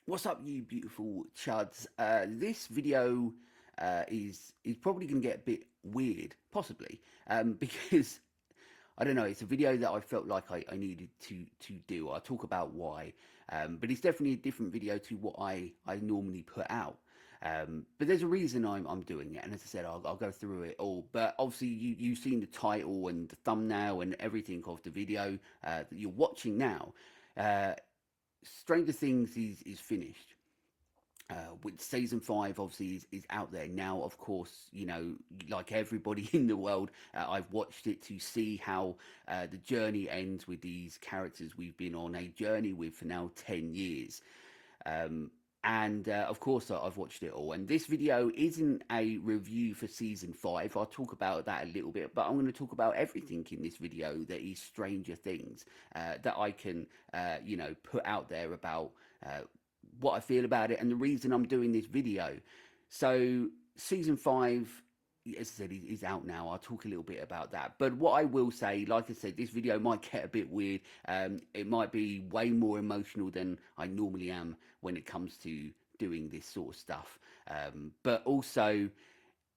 What's up, you beautiful chuds? This video is probably going to get a bit weird, possibly, because I don't know. It's a video that I felt like I needed to do. I'll talk about why, but it's definitely a different video to what I normally put out. But there's a reason I'm doing it, and as I said, I'll go through it all. But obviously, you've seen the title and the thumbnail and everything of the video that you're watching now. Uh, Stranger Things is finished. With season five, obviously, is out there now. Of course, you know, like everybody in the world, I've watched it to see how the journey ends with these characters we've been on a journey with for now 10 years. And of course, I've watched it all. And this video isn't a review for season five. I'll talk about that a little bit, but I'm going to talk about everything in this video that is Stranger Things that I can, you know, put out there about what I feel about it and the reason I'm doing this video. So, season five, as I said, is out now. I'll talk a little bit about that. But what I will say, like I said, this video might get a bit weird. It might be way more emotional than I normally am when it comes to doing this sort of stuff. But also,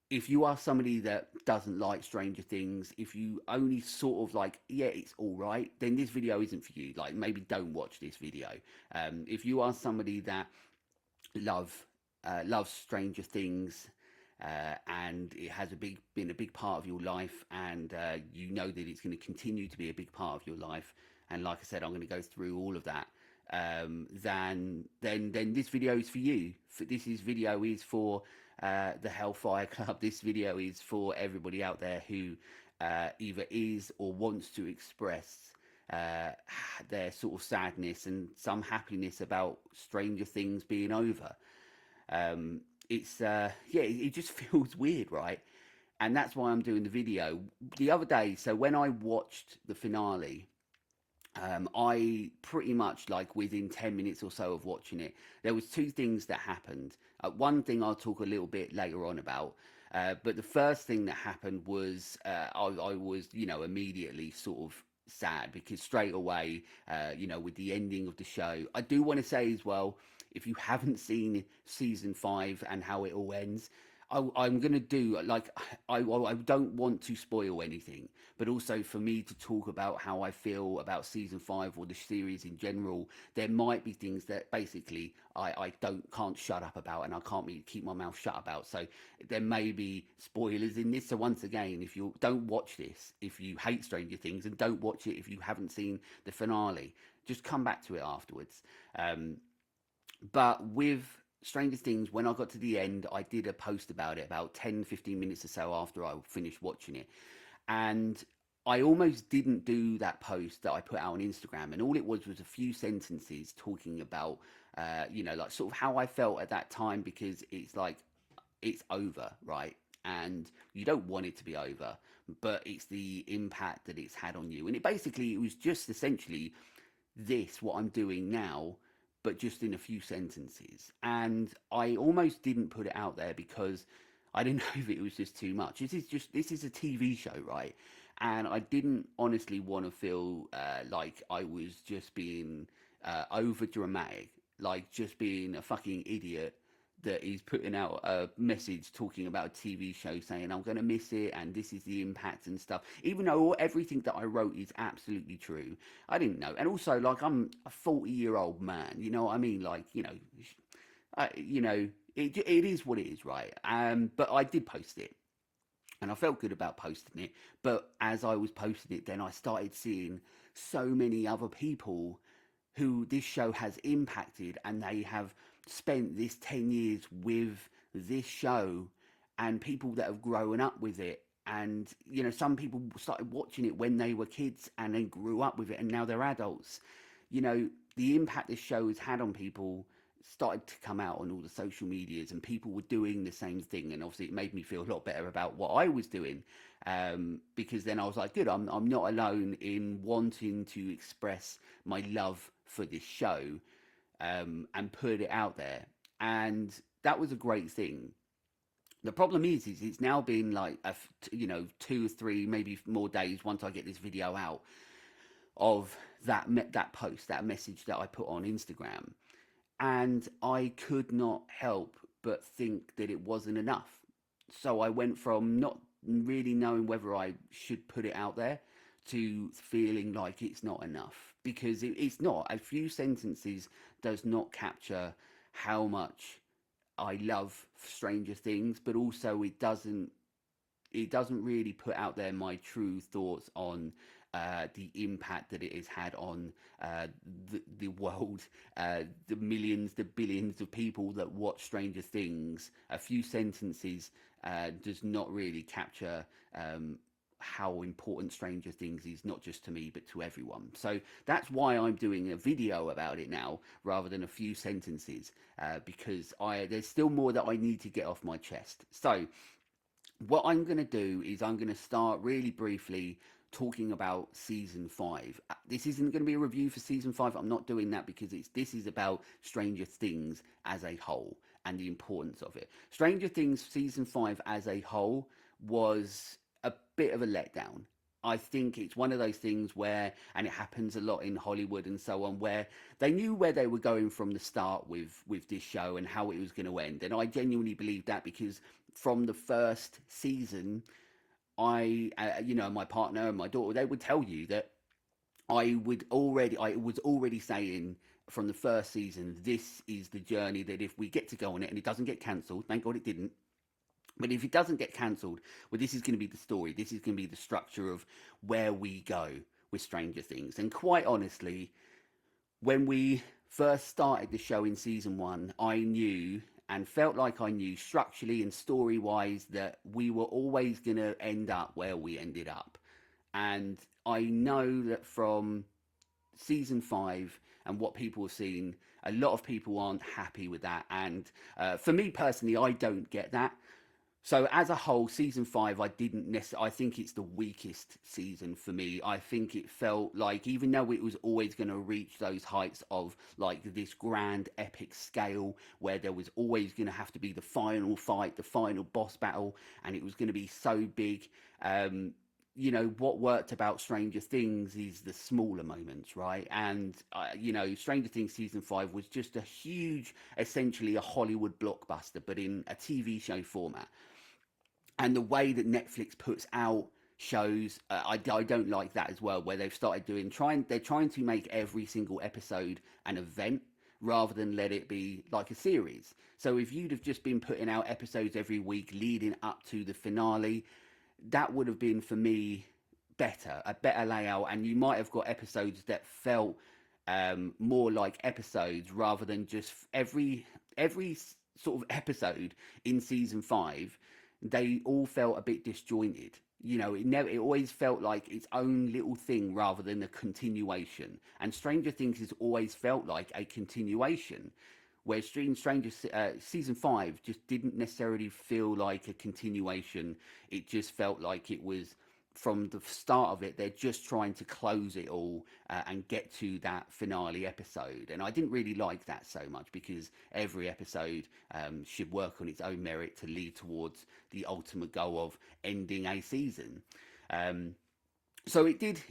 if you are somebody that doesn't like Stranger Things, if you only sort of like, yeah, it's all right, then this video isn't for you. Like, maybe don't watch this video. If you are somebody that love loves Stranger Things, and it has been a big part of your life, and you know that it's going to continue to be a big part of your life. And like I said, I'm going to go through all of that. Then this video is for you. Video is for the Hellfire Club. This video is for everybody out there who either is or wants to express their sort of sadness and some happiness about Stranger Things being over. It's yeah, it just feels weird, right? And that's why I'm doing the video. The other day, so when I watched the finale, I pretty much, like, within 10 minutes or so of watching it, there was two things that happened. One thing I'll talk a little bit later on about, but the first thing that happened was I was, you know, immediately sort of sad because straight away, you know, with the ending of the show, I do want to say as well, if you haven't seen season five and how it all ends, I'm going to do, like, I don't want to spoil anything, but also for me to talk about how I feel about season five or the series in general, there might be things that basically I can't shut up about, and I can't keep my mouth shut about. So there may be spoilers in this. So once again, if you don't watch this, if you hate Stranger Things, and don't watch it if you haven't seen the finale, just come back to it afterwards. But with Stranger Things, when I got to the end, I did a post about it about 10-15 minutes or so after I finished watching it. And I almost didn't do that post that I put out on Instagram. And all it was a few sentences talking about, you know, like sort of how I felt at that time, because it's like, it's over, right? And you don't want it to be over, but it's the impact that it's had on you. And it was just essentially this, what I'm doing now, but just in a few sentences. And I almost didn't put it out there because I didn't know if it was just too much. This is a TV show, right? And I didn't honestly want to feel like I was just being over dramatic, like just being a fucking idiot that is putting out a message talking about a TV show saying I'm going to miss it and this is the impact and stuff. Even though everything that I wrote is absolutely true, I didn't know. And also, like, I'm a 40-year-old man, you know what I mean? Like, you know, it is what it is, right? But I did post it. And I felt good about posting it. But as I was posting it, then I started seeing so many other people who this show has impacted, and they have spent this 10 years with this show, and people that have grown up with it. And, you know, some people started watching it when they were kids and then grew up with it and now they're adults. You know, the impact this show has had on people started to come out on all the social medias, and people were doing the same thing. And obviously it made me feel a lot better about what I was doing, because then I was like, good, I'm not alone in wanting to express my love for this show, and put it out there. And that was a great thing. The problem is it's now been like, you know, 2 or 3, maybe more days once I get this video out of that post, that message that I put on Instagram. and I could not help but think that it wasn't enough. So I went from not really knowing whether I should put it out there to feeling like it's not enough, because it's not. A few sentences does not capture how much I love Stranger Things, but also it doesn't really put out there my true thoughts on the impact that it has had on the world, the millions, the billions of people that watch Stranger Things. A few sentences does not really capture how important Stranger Things is, not just to me, but to everyone. So that's why I'm doing a video about it now, rather than a few sentences, because there's still more that I need to get off my chest. So what I'm going to do is I'm going to start really briefly talking about season 5. This isn't going to be a review for season 5. I'm not doing that because this is about Stranger Things as a whole and the importance of it. Stranger Things season 5 as a whole was a bit of a letdown. I think it's one of those things where, and it happens a lot in Hollywood and so on, where they knew where they were going from the start with this show and how it was going to end. And I genuinely believe that, because from the first season, my partner and my daughter, they would tell you that I was already saying from the first season, this is the journey that if we get to go on it and it doesn't get cancelled, thank God it didn't. But if it doesn't get cancelled, well, this is going to be the story. This is going to be the structure of where we go with Stranger Things. And quite honestly, when we first started the show in season 1, I knew and felt like I knew structurally and story wise that we were always going to end up where we ended up. And I know that from season 5 and what people have seen, a lot of people aren't happy with that. And for me personally, I don't get that. So as a whole, season 5, I didn't necessarily. I think it's the weakest season for me. I think it felt like, even though it was always going to reach those heights of like this grand epic scale, where there was always going to have to be the final fight, the final boss battle, and it was going to be so big. What worked about Stranger Things is the smaller moments, right? And Stranger Things season 5 was just a huge, essentially a Hollywood blockbuster, but in a TV show format. And the way that Netflix puts out shows, I don't like that as well, where they've started they're trying to make every single episode an event rather than let it be like a series. So if you'd have just been putting out episodes every week leading up to the finale, that would have been, for me, a better layout, and you might have got episodes that felt more like episodes rather than just every sort of episode in season 5. They all felt a bit disjointed. It always felt like its own little thing rather than a continuation. And Stranger Things has always felt like a continuation, where Stranger season 5 just didn't necessarily feel like a continuation. It just felt like it was, from the start of it, they're just trying to close it all and get to that finale episode. And I didn't really like that so much, because every episode should work on its own merit to lead towards the ultimate goal of ending a season. So it did.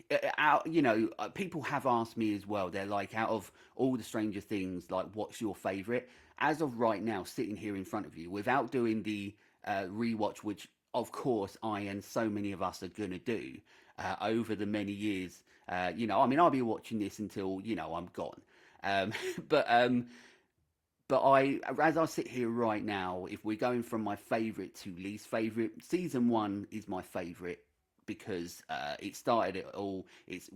People have asked me as well. They're like, out of all the Stranger Things, like, what's your favorite? As of right now, sitting here in front of you, without doing the rewatch, which of course I and so many of us are gonna do over the many years. I'll be watching this until I'm gone. Um, but um, as I sit here right now, if we're going from my favorite to least favorite, season 1 is my favorite, because it started it all.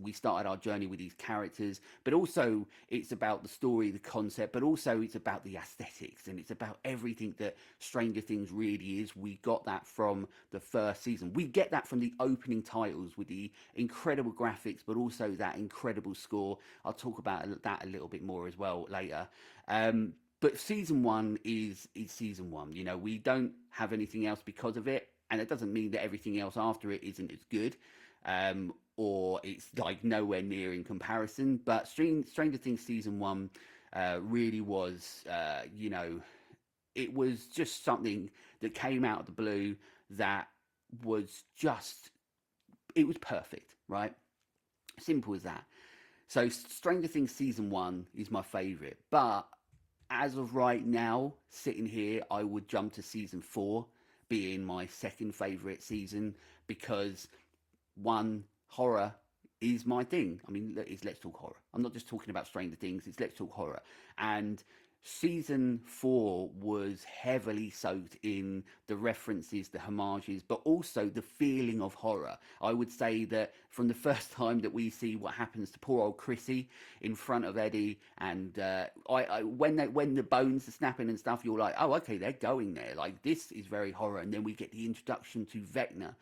We started our journey with these characters, but also it's about the story, the concept, but also it's about the aesthetics, and it's about everything that Stranger Things really is. We got that from the first season. We get that from the opening titles with the incredible graphics, but also that incredible score. I'll talk about that a little bit more as well later. But season 1 is season 1. We don't have anything else because of it. And it doesn't mean that everything else after it isn't as good, or it's like nowhere near in comparison. But Stranger Things season 1 really was, it was just something that came out of the blue that was it was perfect, right? Simple as that. So Stranger Things season 1 is my favorite, but as of right now, sitting here, I would jump to season 4, being my second favorite season, because one, horror is my thing. I mean, it's Let's Talk Horror. I'm not just talking about Stranger Things, it's Let's Talk Horror. And season 4 was heavily soaked in the references, the homages, but also the feeling of horror. I would say that from the first time that we see what happens to poor old Chrissy in front of Eddie, and when the bones are snapping and stuff, you're like, oh, okay, they're going there. Like, this is very horror. And then we get the introduction to Vecna,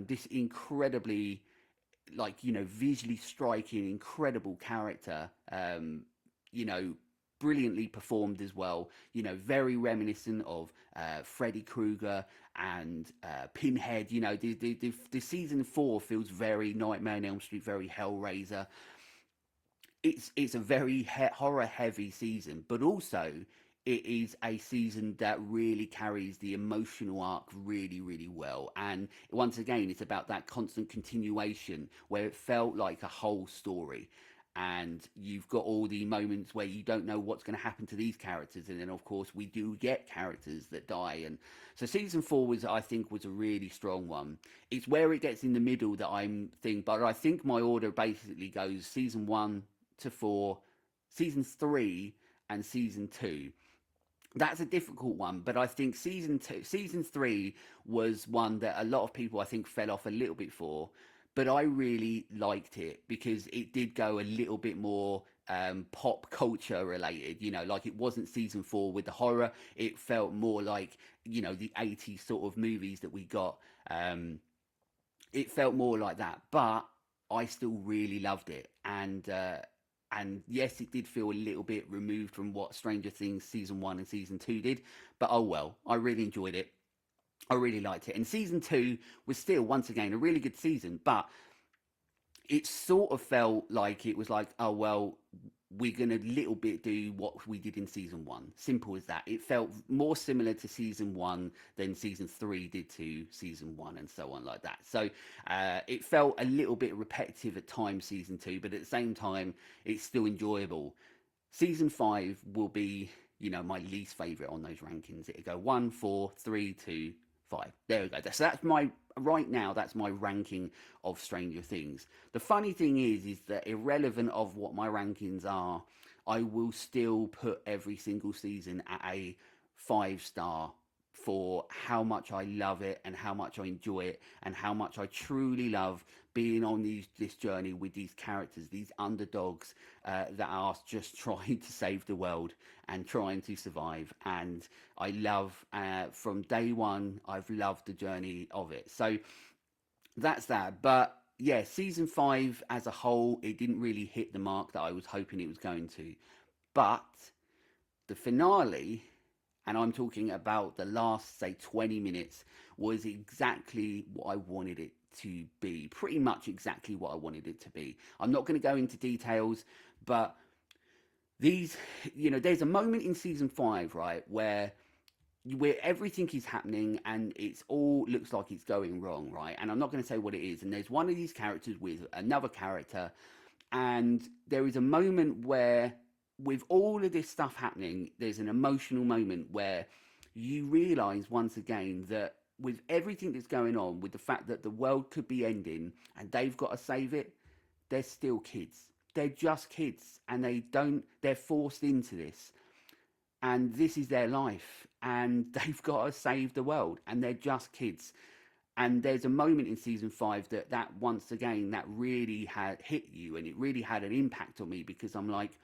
this incredibly, like, visually striking, incredible character, you know, brilliantly performed as well, very reminiscent of Freddy Krueger and Pinhead. The season 4 feels very Nightmare on Elm Street, very Hellraiser. It's a very horror heavy season, but also it is a season that really carries the emotional arc really, really well. And once again, it's about that constant continuation where it felt like a whole story. And you've got all the moments where you don't know what's going to happen to these characters, and then of course we do get characters that die. And so season 4 was, I think, was a really strong one. It's where it gets in the middle that I'm thinking, but I think my order basically goes season 1 to 4, season 3, and season 2. That's a difficult one, but I think season 3 was one that a lot of people, I think, fell off a little bit for, but I really liked it because it did go a little bit more pop culture related. Like, it wasn't season 4 with the horror. It felt more like, the 80s sort of movies that we got. It felt more like that, but I still really loved it. And yes, it did feel a little bit removed from what Stranger Things season 1 and season 2 did, but oh well, I really enjoyed it. I really liked it. And season 2 was still, once again, a really good season, but it sort of felt like it was like, oh, well, we're going to little bit do what we did in season 1. Simple as that. It felt more similar to season 1 than season 3 did to season 1, and so on like that. So it felt a little bit repetitive at times, season 2, but at the same time, it's still enjoyable. Season 5 will be, my least favourite on those rankings. It'll go 1, 4, 3, 2, 5. There we go. So that's right now, that's my ranking of Stranger Things. The funny thing is that irrelevant of what my rankings are, I will still put every single season at a 5-star for how much I love it and how much I enjoy it and how much I truly love being on this journey with these characters, these underdogs that are just trying to save the world and trying to survive. And I love, from day one, I've loved the journey of it. So that's that. But yeah, season 5 as a whole, it didn't really hit the mark that I was hoping it was going to. But the finale, and I'm talking about the last, say, 20 minutes, was exactly what I wanted it to be. Pretty much exactly what I wanted it to be. I'm not going to go into details, but there's a moment in season 5, right, where everything is happening and it's all looks like it's going wrong, right? And I'm not going to say what it is. And there's one of these characters with another character, and there is a moment where, with all of this stuff happening, there's an emotional moment where you realize once again that with everything that's going on, with the fact that the world could be ending and they've got to save it, they're still kids. They're just kids, and they're forced into this. And this is their life, and they've got to save the world, and they're just kids. And there's a moment in season 5 that once again, that really had hit you, and it really had an impact on me, because I'm like,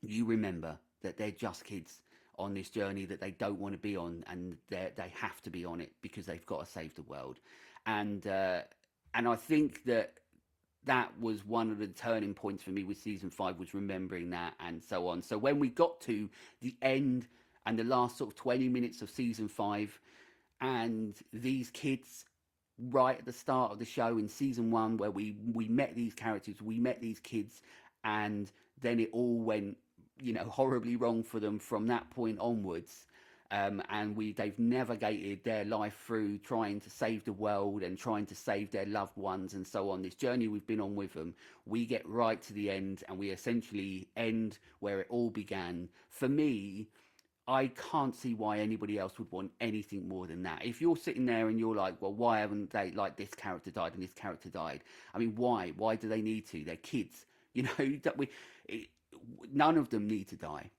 you remember that they're just kids on this journey that they don't want to be on, and they have to be on it because they've got to save the world. And I think that was one of the turning points for me with season 5, was remembering that, and so on. So when we got to the end and the last sort of 20 minutes of season 5, and these kids right at the start of the show in season 1, where we met these characters, we met these kids, and then it all went, horribly wrong for them from that point onwards. and they've navigated their life through trying to save the world and trying to save their loved ones and so on. This journey we've been on with them, we get right to the end, and we essentially end where it all began. For me, I can't see why anybody else would want anything more than that. If you're sitting there and you're like, well, why haven't they, like, this character died and this character died? I mean, why? Why do they need to? They're kids, you know. That it, none of them need to die.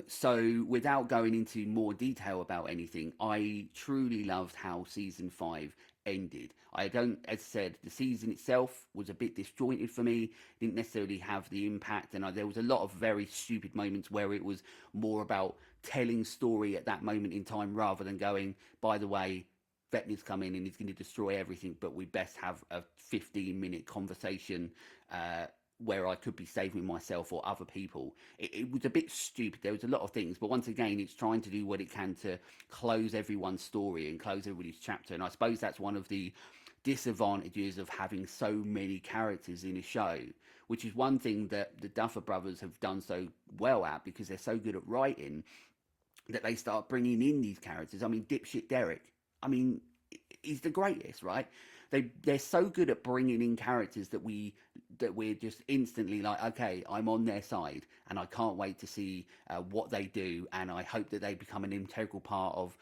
So without going into more detail about anything, I truly loved how season five ended. I don't, as I said, the season itself was a bit disjointed for me. Didn't necessarily have the impact, and there was a lot of very stupid moments where it was more about telling story at that moment in time rather than going, by the way, Vecna's come in and he's going to destroy everything, but we best have a 15-minute conversation where I could be saving myself or other people. It was a bit stupid. There was a lot of things, but once again, it's trying to do what it can to close everyone's story and close everybody's chapter. And I suppose that's one of the disadvantages of having so many characters in a show, which is one thing that the Duffer Brothers have done so well at, because they're so good at writing that they start bringing in these characters. I mean, dipshit Derek, I mean, he's the greatest, right? They're so good at bringing in characters that we're just instantly like, okay, I'm on their side, and I can't wait to see what they do, and I hope that they become an integral part of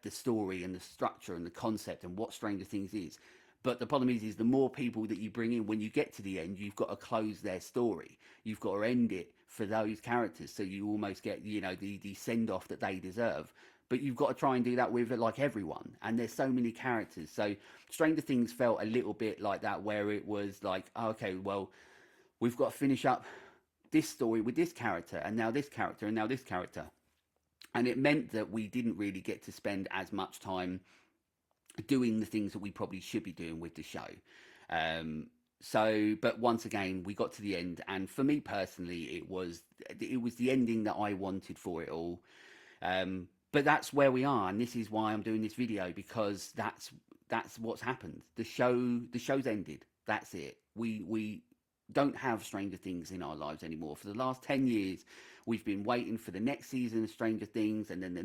the story and the structure and the concept and what Stranger Things is. But the problem is the more people that you bring in, when you get to the end, you've got to close their story. You've got to end it for those characters, so you almost get, you know, the send off that they deserve. But you've got to try and do that with, like, everyone, and there's so many characters. So Stranger Things felt a little bit like that, where it was like, oh, okay, well, we've got to finish up this story with this character, and now this character, and now this character. And it meant that we didn't really get to spend as much time doing the things that we probably should be doing with the show. But once again, we got to the end, and for me personally, it was the ending that I wanted for it all. But that's where we are, and this is why I'm doing this video, because that's what's happened. The show's ended. That's it. We don't have Stranger Things in our lives anymore. For the last 10 years, we've been waiting for the next season of Stranger Things, and then the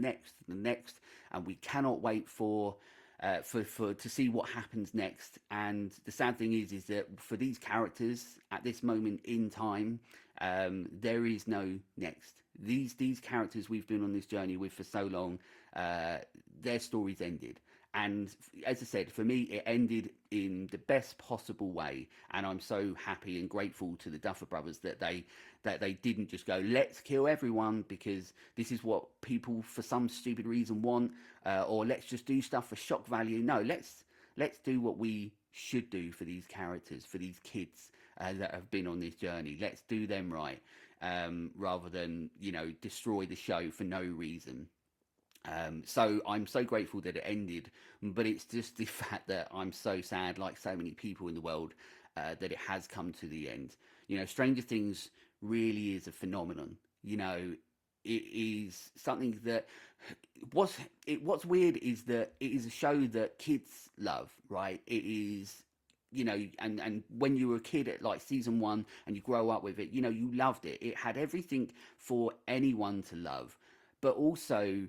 next, and we cannot wait for to see what happens next. And the sad thing is that for these characters at this moment in time, there is no next. These characters we've been on this journey with for so long, their stories ended. And as I said, for me, it ended in the best possible way, and I'm so happy and grateful to the Duffer Brothers that they didn't just go, let's kill everyone because this is what people for some stupid reason want, or let's just do stuff for shock value. No, let's do what we should do for these characters, for these kids that have been on this journey. Let's do them right, rather than, you know, destroy the show for no reason. So I'm so grateful that it ended, but it's just the fact that I'm so sad, like so many people in the world, that it has come to the end. You know, Stranger Things really is a phenomenon. You know, it is something that what's weird is that it is a show that kids love, right? It is, you know, and when you were a kid at like season one and you grow up with it, you know, you loved it. It had everything for anyone to love, but also,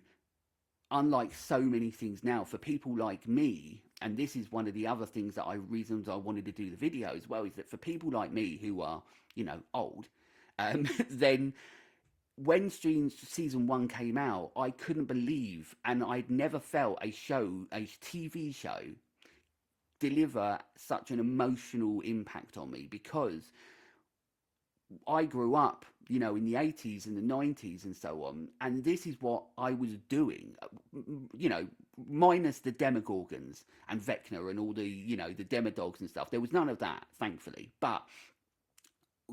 unlike so many things now, for people like me, and this is one of the other things that reasons I wanted to do the video as well, is that for people like me who are, you know, old, then when season one came out, I couldn't believe, and I'd never felt a TV show, deliver such an emotional impact on me, because I grew up, you know, in the 80s and the 90s and so on, and this is what I was doing, you know, minus the Demogorgons and Vecna and all the, you know, the Demodogs and stuff. There was none of that, thankfully. But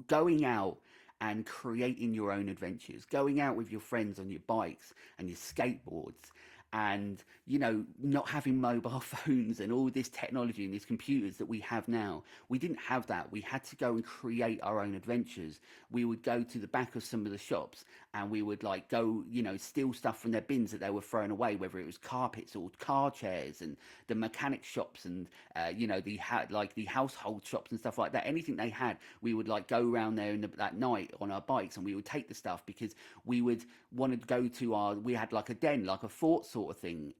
going out and creating your own adventures, going out with your friends on your bikes and your skateboards, and not having mobile phones and all this technology and these computers that we have now. We didn't have that. We had to go and create our own adventures. We would go to the back of some of the shops, and we would like go, steal stuff from their bins that they were throwing away, whether it was carpets or car chairs, and the mechanic shops, and the household shops and stuff like that. Anything they had, we would like go around there that night on our bikes, and we would take the stuff because we would want to go to we had like a den, like a fort sort of thing,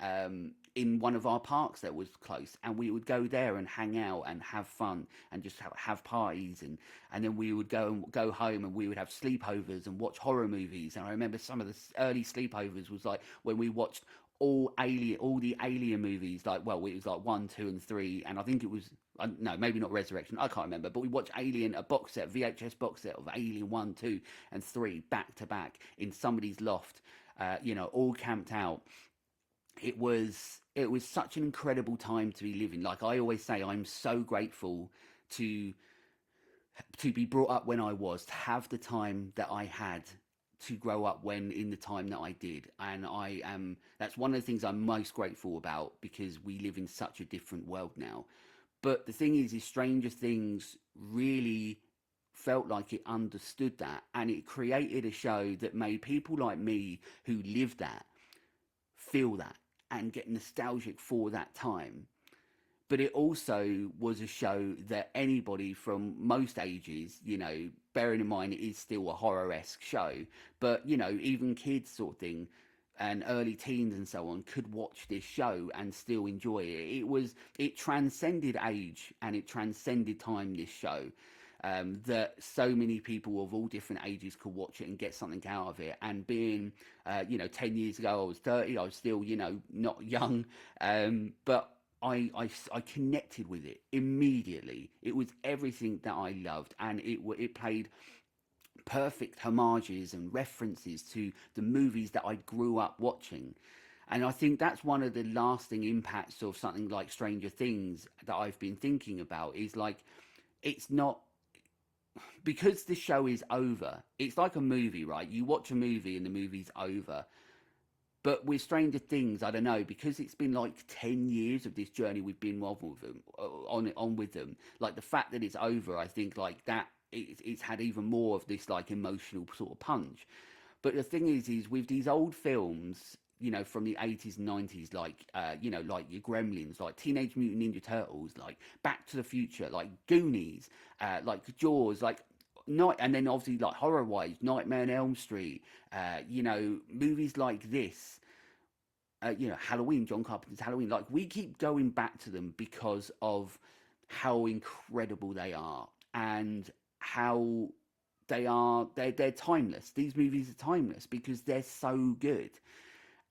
in one of our parks that was close, and we would go there and hang out and have fun and just have parties, and then we would go home, and we would have sleepovers and watch horror movies. And I remember some of the early sleepovers was like when we watched all the alien movies, like, well, it was like 1, 2, and 3, and I think it was, no, maybe not Resurrection, I can't remember, but we watched Alien, a box set, VHS box set of Alien 1, 2, and 3 back to back in somebody's loft, all camped out. It was such an incredible time to be living. Like I always say, I'm so grateful to be brought up when I was, to have the time that I had, to grow up when in the time that I did. And that's one of the things I'm most grateful about, because we live in such a different world now. But the thing is Stranger Things really felt like it understood that, and it created a show that made people like me who lived that feel that and get nostalgic for that time. But it also was a show that anybody from most ages, bearing in mind it is still a horror-esque show, but even kids sort of thing, and early teens and so on, could watch this show and still enjoy it. It transcended age and it transcended time, this show. That so many people of all different ages could watch it and get something out of it. And being, 10 years ago, I was 30, I was still, not young, but I connected with it immediately. It was everything that I loved, and it played perfect homages and references to the movies that I grew up watching. And I think that's one of the lasting impacts of something like Stranger Things that I've been thinking about, is like, it's not, because the show is over. It's like a movie, right? You watch a movie and the movie's over. But with Stranger Things, I don't know, because it's been like 10 years of this journey we've been on with them, on with them. Like the fact that it's over, I think like that, it's had even more of this like emotional sort of punch. But the thing is with these old films, from the 80s and 90s, like, like your Gremlins, like Teenage Mutant Ninja Turtles, like Back to the Future, like Goonies, like Jaws, like Night, and then obviously like horror-wise, Nightmare on Elm Street, movies like this, Halloween, John Carpenter's Halloween, like we keep going back to them because of how incredible they are, and how they're timeless. These movies are timeless because they're so good.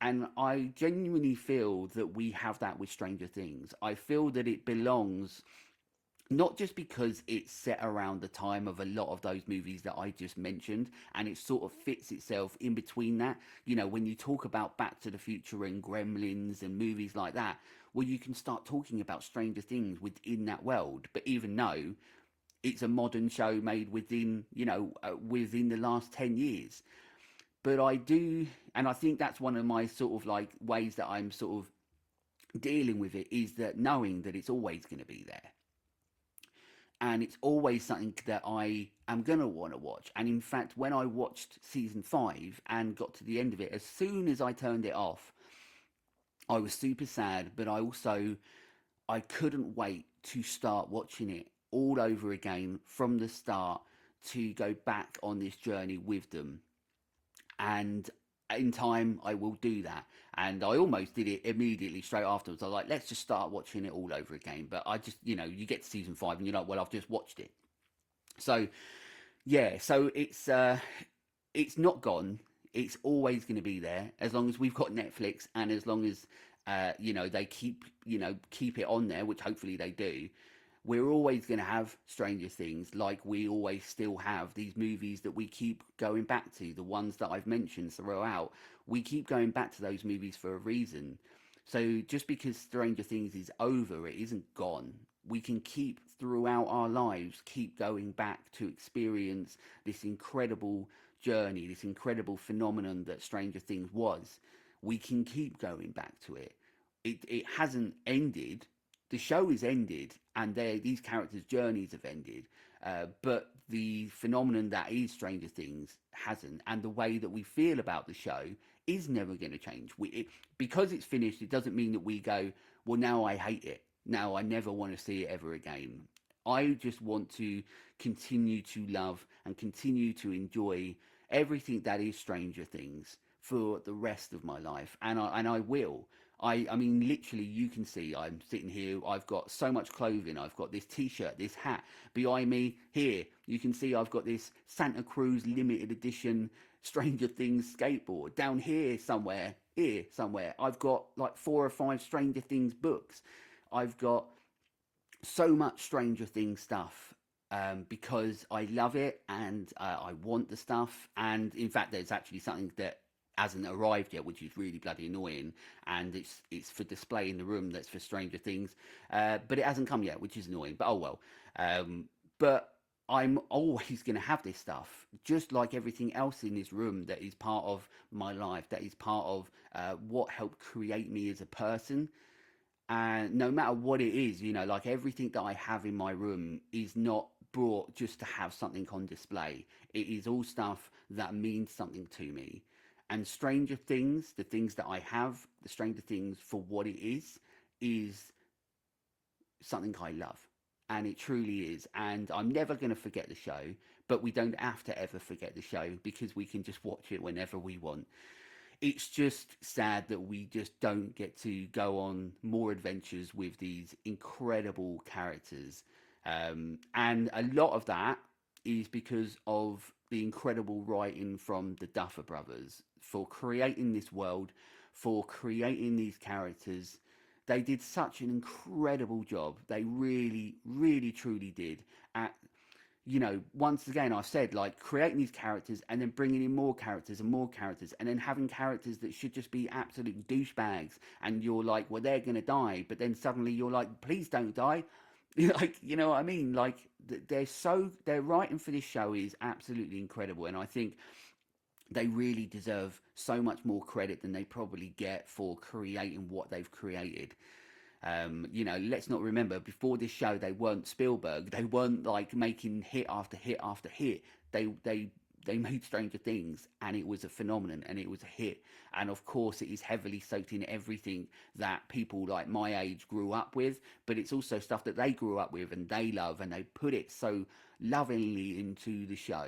And I genuinely feel that we have that with Stranger Things. I feel that it belongs, not just because it's set around the time of a lot of those movies that I just mentioned, and it sort of fits itself in between that. When you talk about Back to the Future and Gremlins and movies like that, well, you can start talking about Stranger Things within that world. But even though it's a modern show made within, within the last 10 years. But I do, and I think that's one of my sort of like ways that I'm sort of dealing with it, is that knowing that it's always going to be there. And it's always something that I am going to want to watch. And in fact, when I watched season 5 and got to the end of it, as soon as I turned it off, I was super sad, but I couldn't wait to start watching it all over again from the start, to go back on this journey with them. And in time, I will do that. And I almost did it immediately straight afterwards. I was like, let's just start watching it all over again. But I just, you get to season 5 and you're like, well, I've just watched it. So, yeah, so it's not gone. It's always going to be there as long as we've got Netflix, and as long as, they keep it on there, which hopefully they do. We're always going to have Stranger Things, like we always still have these movies that we keep going back to, the ones that I've mentioned throughout. We keep going back to those movies for a reason. So just because Stranger Things is over, it isn't gone. We can keep, throughout our lives, keep going back to experience this incredible journey, this incredible phenomenon that Stranger Things was. we can keep going back to it. It hasn't ended. The show is ended, and these characters' journeys have ended. But the phenomenon that is Stranger Things hasn't, and the way that we feel about the show is never going to change. Because it's finished, it doesn't mean that we go, well, now I hate it. Now I never want to see it ever again. I just want to continue to love and continue to enjoy everything that is Stranger Things for the rest of my life, and I will. I mean, literally, you can see I'm sitting here. I've got so much clothing. I've got this T-shirt, this hat behind me. Here, you can see I've got this Santa Cruz limited edition Stranger Things skateboard. Down here somewhere, I've got like 4 or 5 Stranger Things books. I've got so much Stranger Things stuff, because I love it, and I want the stuff. And in fact, there's actually something that hasn't arrived yet, which is really bloody annoying, and it's for display in the room. That's for Stranger Things, but it hasn't come yet, which is annoying. But oh well. But I'm always going to have this stuff, just like everything else in this room that is part of my life, that is part of what helped create me as a person. And no matter what it is, like everything that I have in my room is not brought just to have something on display. It is all stuff that means something to me. And Stranger Things, the things that I have, the Stranger Things for what it is something I love. And it truly is. And I'm never going to forget the show, but we don't have to ever forget the show, because we can just watch it whenever we want. It's just sad that we just don't get to go on more adventures with these incredible characters. And a lot of that is because of the incredible writing from the Duffer Brothers for creating this world, for creating these characters. They did such an incredible job. They really, really, truly did at, once again, I've said, like, creating these characters and then bringing in more characters and more characters, and then having characters that should just be absolute douchebags, and you're like, well, they're gonna die, but then suddenly you're like, please don't die. Like, you know what I mean? Like, their writing for this show is absolutely incredible, and I think they really deserve so much more credit than they probably get for creating what they've created. Let's not remember, before this show, they weren't Spielberg. They weren't like making hit after hit after hit. They made Stranger Things, and it was a phenomenon, and it was a hit. And of course, it is heavily soaked in everything that people like my age grew up with, but it's also stuff that they grew up with and they love, and they put it so lovingly into the show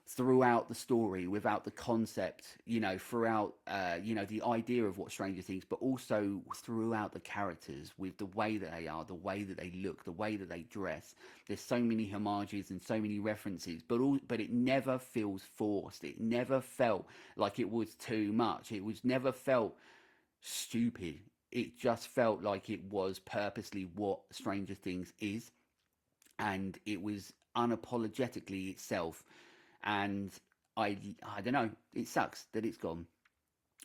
throughout the story, without the concept, throughout, the idea of what Stranger Things, but also throughout the characters, with the way that they are, the way that they look, the way that they dress. There's so many homages and so many references, but it never feels forced. It never felt like it was too much. It was never felt stupid. It just felt like it was purposely what Stranger Things is, and it was unapologetically itself. And I don't know, it sucks that it's gone,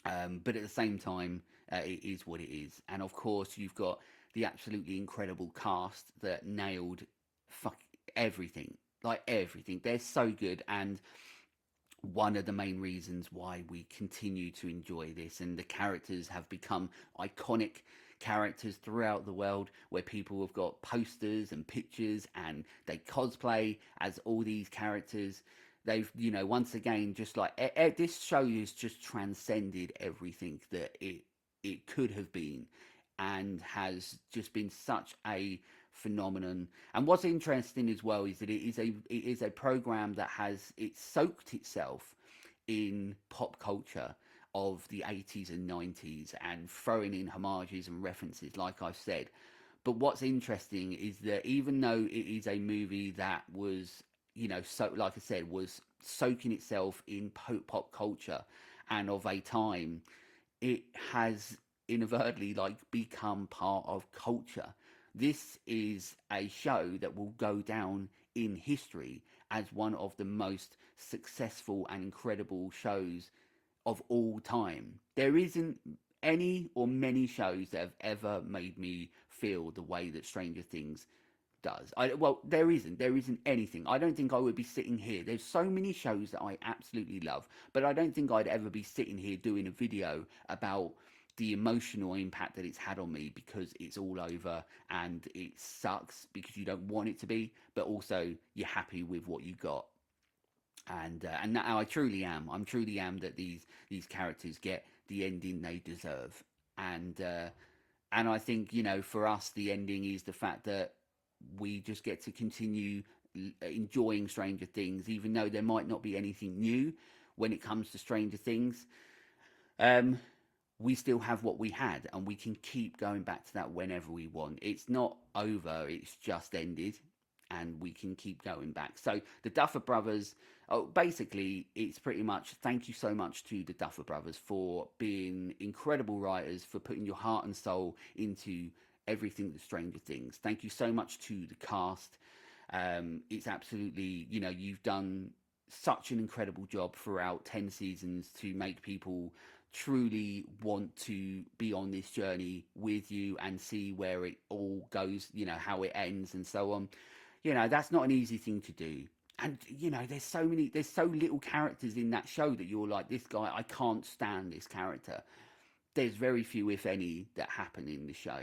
but at the same time, it is what it is. And of course, you've got the absolutely incredible cast that nailed fuck everything, like everything. They're so good, and one of the main reasons why we continue to enjoy this, and the characters have become iconic characters throughout the world, where people have got posters and pictures, and they cosplay as all these characters. They've, once again, just like this show has just transcended everything that it could have been, and has just been such a phenomenon. And what's interesting as well is that it is a program that has soaked itself in pop culture of the 80s and 90s, and throwing in homages and references, like I've said. But what's interesting is that even though it is a movie that was, so like I said, was soaking itself in pop culture and of a time, it has inadvertently like become part of culture. This is a show that will go down in history as one of the most successful and incredible shows of all time. There isn't any or many shows that have ever made me feel the way that Stranger Things does. Well, there isn't anything. I don't think I would be sitting here. There's so many shows that I absolutely love, but I don't think I'd ever be sitting here doing a video about the emotional impact that it's had on me, because it's all over and it sucks because you don't want it to be, but also you're happy with what you got. And that I truly am. I'm truly am that these characters get the ending they deserve. And I think, for us, the ending is the fact that we just get to continue enjoying Stranger Things, even though there might not be anything new when it comes to Stranger Things. Um, we still have what we had, and we can keep going back to that whenever we want. It's not over, it's just ended, and we can keep going back. So the Duffer Brothers, oh, basically, it's pretty much thank you so much to the Duffer Brothers for being incredible writers, for putting your heart and soul into everything the Stranger Things. Thank you so much to the cast. It's absolutely, you've done such an incredible job throughout 10 seasons to make people truly want to be on this journey with you and see where it all goes, how it ends and so on. That's not an easy thing to do. And there's so little characters in that show that you're like, this guy, I can't stand this character. There's very few, if any, that happen in the show.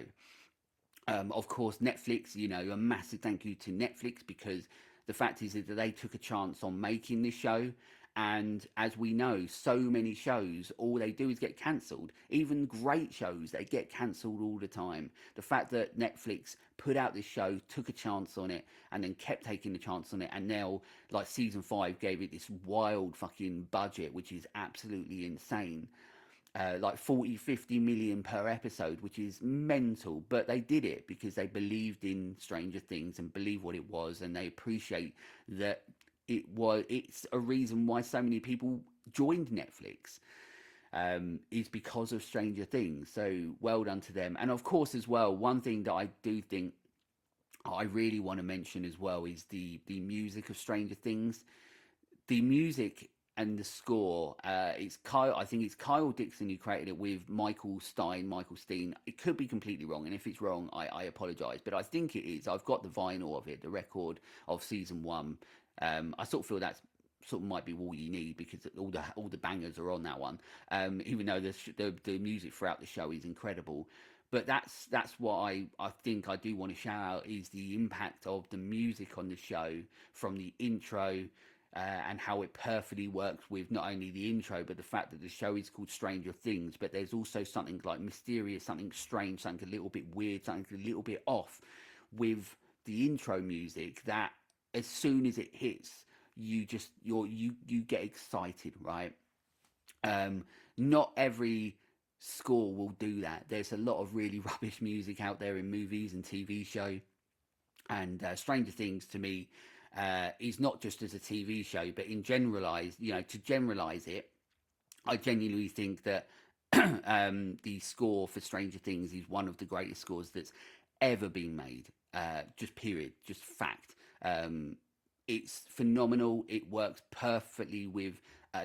Of course, Netflix, a massive thank you to Netflix, because the fact is that they took a chance on making this show. And as we know, so many shows, all they do is get cancelled. Even great shows, they get cancelled all the time. The fact that Netflix put out this show, took a chance on it, and then kept taking the chance on it, and now, like, season 5 gave it this wild fucking budget, which is absolutely insane. Like 40, 50 million per episode, which is mental. But they did it because they believed in Stranger Things and believed what it was, and they appreciate that it's a reason why so many people joined Netflix, is because of Stranger Things. So well done to them. And of course, as well, one thing that I do think I really want to mention as well is the music of Stranger Things. The music and the score, it's Kyle. I think it's Kyle Dixon who created it with Michael Steen. It could be completely wrong, and if it's wrong, I apologize. But I think it is. I've got the vinyl of it, the record of season 1. I sort of feel that's sort of might be all you need, because all the bangers are on that one. Even though the music throughout the show is incredible. But that's what I think I do want to shout out, is the impact of the music on the show, from the intro, and how it perfectly works with not only the intro, but the fact that the show is called Stranger Things, but there's also something like mysterious, something strange, something a little bit weird, something a little bit off with the intro music, that as soon as it hits, you get excited, right? Not every score will do that. There's a lot of really rubbish music out there in movies and TV show, and Stranger Things to me is not just as a TV show, but to generalize it, I genuinely think that the score for Stranger Things is one of the greatest scores that's ever been made. Just period, just fact. It's phenomenal. It works perfectly with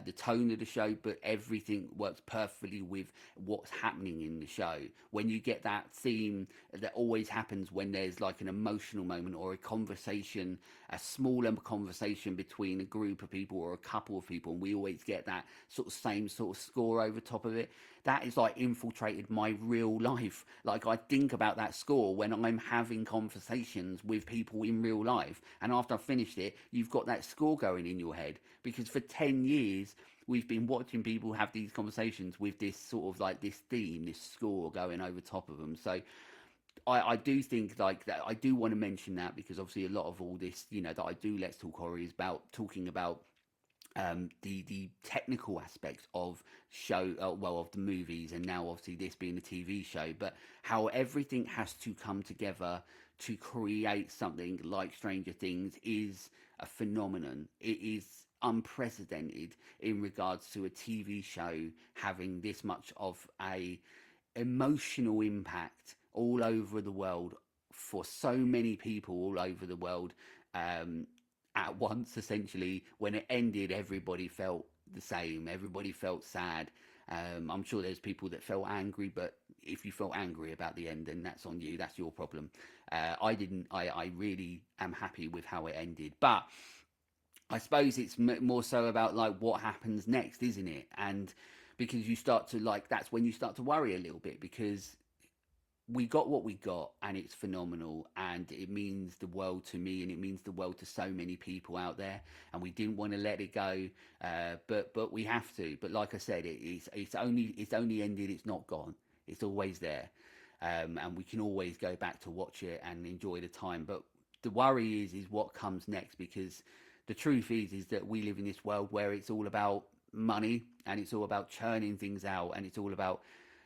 the tone of the show, but everything works perfectly with what's happening in the show. When you get that theme that always happens when there's like an emotional moment or a conversation, a smaller conversation between a group of people or a couple of people, and we always get that sort of same sort of score over top of it. That is like infiltrated my real life. Like, I think about that score when I'm having conversations with people in real life, and after I've finished it, you've got that score going in your head, because for 10 years we've been watching people have these conversations with this sort of like this theme, this score going over top of them. So I do think like that. I do want to mention that, because obviously a lot of all this, that I do Let's Talk Horror is about talking about the technical aspects of of the movies, and now obviously this being a TV show, but how everything has to come together to create something like Stranger Things is a phenomenon. It is unprecedented in regards to a TV show having this much of a emotional impact all over the world for so many people all over the world, at once. Essentially, when it ended, everybody felt the same. Everybody felt sad. I'm sure there's people that felt angry, but if you felt angry about the end, then that's on you. That's your problem. I didn't. I really am happy with how it ended, but I suppose it's more so about like what happens next, isn't it? And because you start to like, that's when you start to worry a little bit, because we got what we got and it's phenomenal and it means the world to me and it means the world to so many people out there, and we didn't want to let it go, but we have to. But like I said, it's only ended, it's not gone, it's always there, and we can always go back to watch it and enjoy the time. But the worry is what comes next, because the truth is that we live in this world where it's all about money and it's all about churning things out, and it's all about,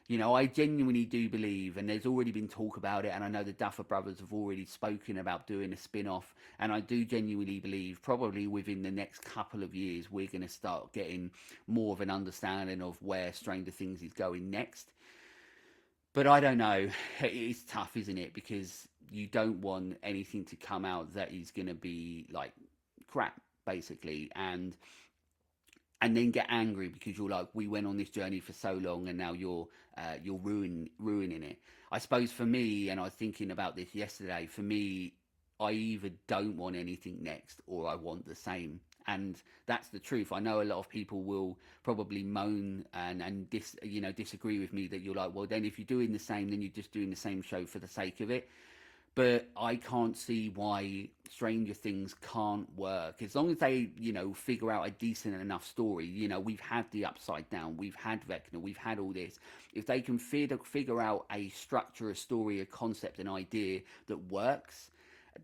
I genuinely do believe, and there's already been talk about it, and I know the Duffer Brothers have already spoken about doing a spin-off, and I do genuinely believe probably within the next couple of years we're going to start getting more of an understanding of where Stranger Things is going next. But I don't know. It's tough, isn't it? Because you don't want anything to come out that is going to be like crap, basically, and then get angry because you're like, we went on this journey for so long, and now you're ruining it. I suppose for me, and I was thinking about this yesterday. For me, I either don't want anything next or I want the same, and that's the truth. I know a lot of people will probably moan and disagree with me, that you're like, well, then if you're doing the same, then you're just doing the same show for the sake of it. But I can't see why Stranger Things can't work as long as they, figure out a decent enough story. We've had the Upside Down, we've had Vecna, we've had all this. If they can figure out a structure, a story, a concept, an idea that works,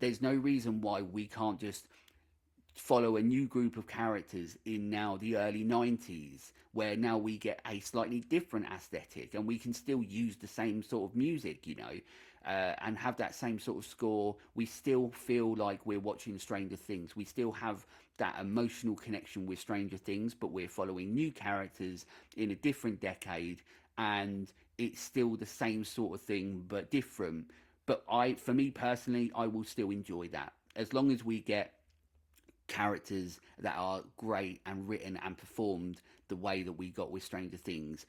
there's no reason why we can't just follow a new group of characters in now the early 90s, where now we get a slightly different aesthetic and we can still use the same sort of music, and have that same sort of score. We still feel like we're watching Stranger Things. We still have that emotional connection with Stranger Things, but we're following new characters in a different decade, and it's still the same sort of thing but different. But for me personally, I will still enjoy that as long as we get characters that are great and written and performed the way that we got with Stranger Things.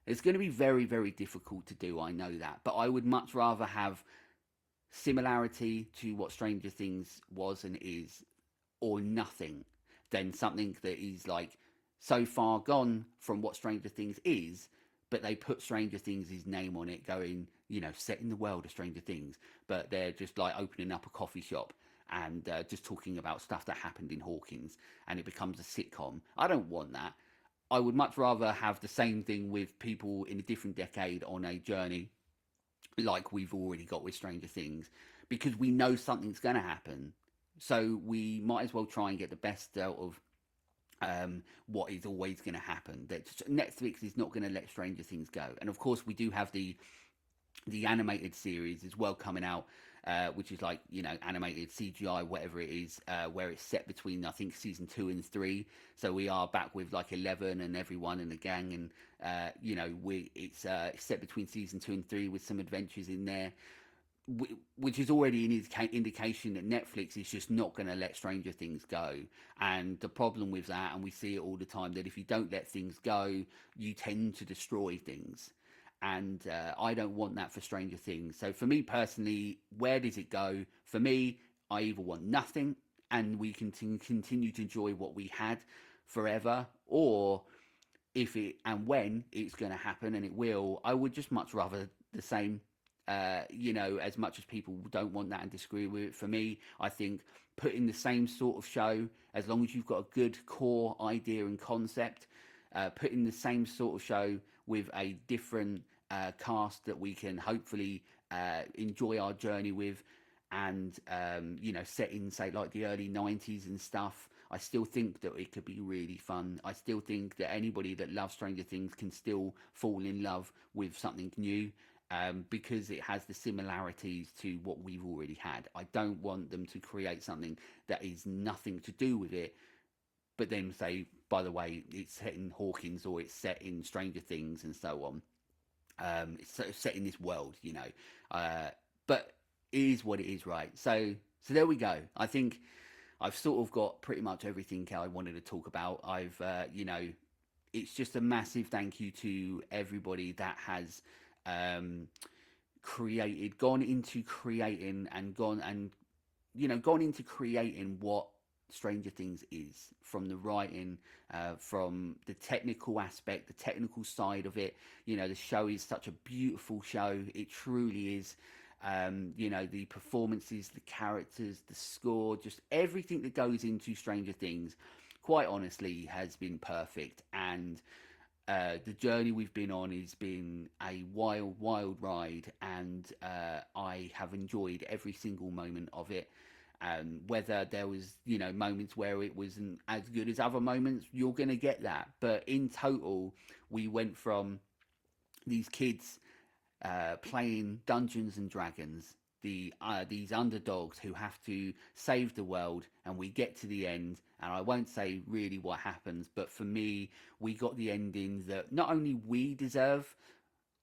It's going to be very, very difficult to do, I know that, but I would much rather have similarity to what Stranger Things was and is, or nothing, than something that is like so far gone from what Stranger Things is, but they put Stranger Things' name on it, going, set in the world of Stranger Things, but they're just like opening up a coffee shop and just talking about stuff that happened in Hawkins, and it becomes a sitcom. I don't want that. I would much rather have the same thing with people in a different decade on a journey, like we've already got with Stranger Things, because we know something's going to happen. So we might as well try and get the best out of what is always going to happen. That Netflix is not going to let Stranger Things go, and of course we do have the animated series as well coming out, which is like, animated CGI, whatever it is, where it's set between, I think, season 2 and 3. So we are back with like 11 and everyone in the gang, and it's set between season 2 and 3 with some adventures in there, which is already an indication that Netflix is just not going to let Stranger Things go. And the problem with that, and we see it all the time, that if you don't let things go, you tend to destroy things. And I don't want that for Stranger Things. So for me personally, where does it go? For me, I either want nothing and we can continue to enjoy what we had forever, or if it and when it's going to happen, and it will, I would just much rather the same. As much as people don't want that and disagree with it, for me, I think putting the same sort of show, as long as you've got a good core idea and concept, putting the same sort of show with a different cast that we can hopefully enjoy our journey with, and set in, say, like the early 90s and stuff. I still think that it could be really fun. I still think that anybody that loves Stranger Things can still fall in love with something new, because it has the similarities to what we've already had. I don't want them to create something that is nothing to do with it, but then say, by the way, it's set in Hawkins, or it's set in Stranger Things, and so on. It's set in this world, but it is what it is, right? So there we go. I think I've sort of got pretty much everything I wanted to talk about. I've it's just a massive thank you to everybody that has um, created, gone into creating, and gone into creating what Stranger Things is, from the writing, from the technical aspect, the technical side of it. The show is such a beautiful show. It truly is. The performances, the characters, the score, just everything that goes into Stranger Things, quite honestly, has been perfect. And the journey we've been on has been a wild, wild ride, and I have enjoyed every single moment of it. Whether there was, moments where it wasn't as good as other moments, you're gonna get that. But in total, we went from these kids playing Dungeons and Dragons, these underdogs who have to save the world, and we get to the end, and I won't say really what happens, but for me, we got the ending that not only we deserve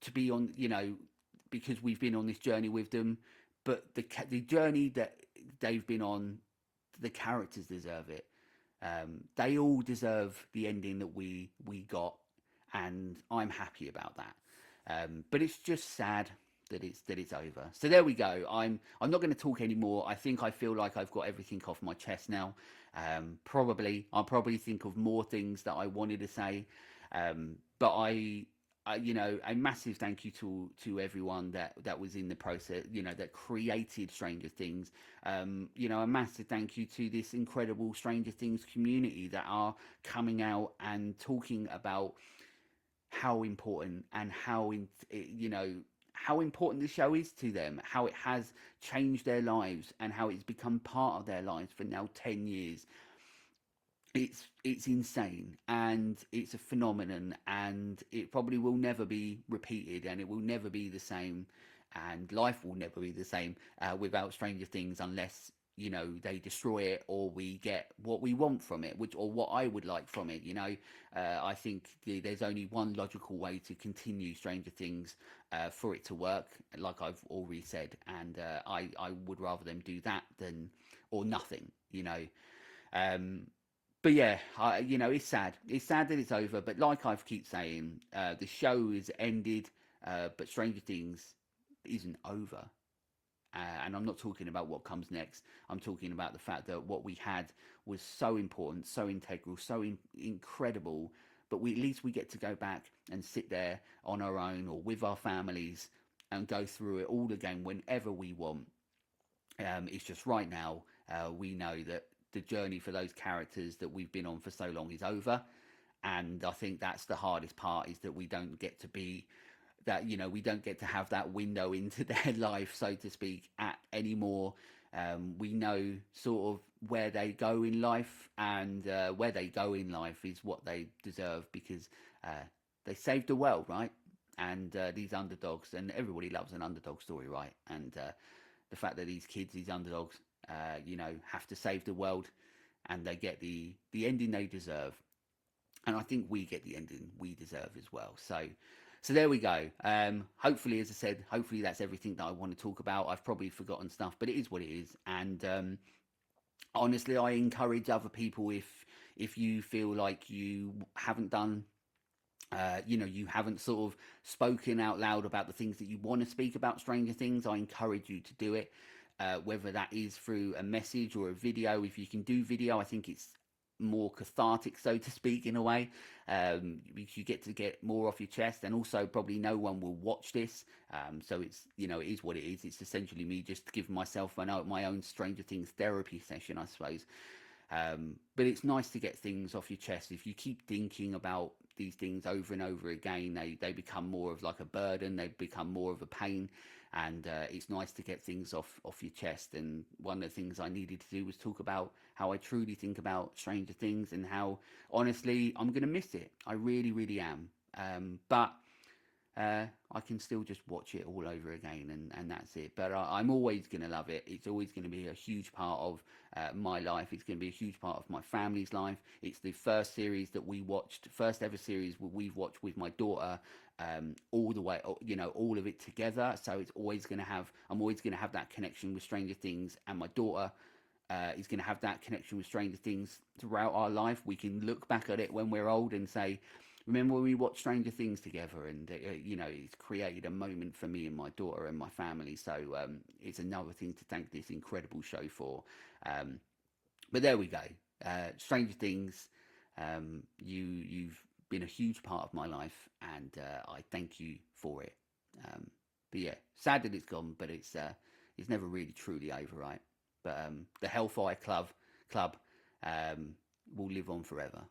to be on, because we've been on this journey with them, but the journey that they've been on, the characters deserve it. They all deserve the ending that we got, and I'm happy about that. But it's just sad that it's over. So there we go. I'm not going to talk anymore. I think I feel like I've got everything off my chest now. I'll probably think of more things that I wanted to say. But a massive thank you to everyone that was in the process, that created Stranger Things. A massive thank you to this incredible Stranger Things community that are coming out and talking about how important and how important the show is to them, how it has changed their lives, and how it's become part of their lives for now 10 years. It's insane, and it's a phenomenon, and it probably will never be repeated, and it will never be the same, and life will never be the same without Stranger Things, unless they destroy it, or we get what we want from it, or what I would like from it. I think there's only one logical way to continue Stranger Things for it to work, like I've already said, and I would rather them do that than or nothing. Um, but yeah, it's sad. It's sad that it's over. But like I keep saying, the show is ended, but Stranger Things isn't over. And I'm not talking about what comes next. I'm talking about the fact that what we had was so important, so integral, so incredible. But at least we get to go back and sit there on our own or with our families and go through it all again whenever we want. It's just right now, we know that the journey for those characters that we've been on for so long is over. And I think that's the hardest part, is that we don't get to be that, we don't get to have that window into their life, so to speak, at anymore. We know sort of where they go in life, and where they go in life is what they deserve, because they saved the world, right? And these underdogs, and everybody loves an underdog story, right? And the fact that these kids, these underdogs, have to save the world, and they get the ending they deserve, and I think we get the ending we deserve as well. So there we go. Hopefully, as I said, hopefully that's everything that I want to talk about. I've probably forgotten stuff, but it is what it is. And honestly, I encourage other people, if you feel like you haven't done, you haven't sort of spoken out loud about the things that you want to speak about Stranger Things, I encourage you to do it. Whether that is through a message or a video. If you can do video, I think it's more cathartic, so to speak, in a way. You get more off your chest, and also probably no one will watch this. So it's, it is what it is. It's essentially me just giving myself my own Stranger Things therapy session, I suppose. But it's nice to get things off your chest. If you keep thinking about these things over and over again, they become more of like a burden. They become more of a pain, and it's nice to get things off your chest. And one of the things I needed to do was talk about how I truly think about Stranger Things, and how honestly I'm gonna miss it. I really, really am. But I can still just watch it all over again, and that's it. But I'm always going to love it. It's always going to be a huge part of my life. It's going to be a huge part of my family's life. It's the first series that we watched, first ever series we've watched with my daughter, all the way, all of it together. So it's always going to have, I'm always going to have that connection with Stranger Things, and my daughter is going to have that connection with Stranger Things throughout our life. We can look back at it when we're old and say, remember when we watched Stranger Things together, and you know, it's created a moment for me and my daughter and my family. So it's another thing to thank this incredible show for. Um, but there we go. Stranger Things. You've been a huge part of my life, and I thank you for it. Um, but yeah, sad that it's gone, but it's never really truly over, right? But the Hellfire Club um, will live on forever.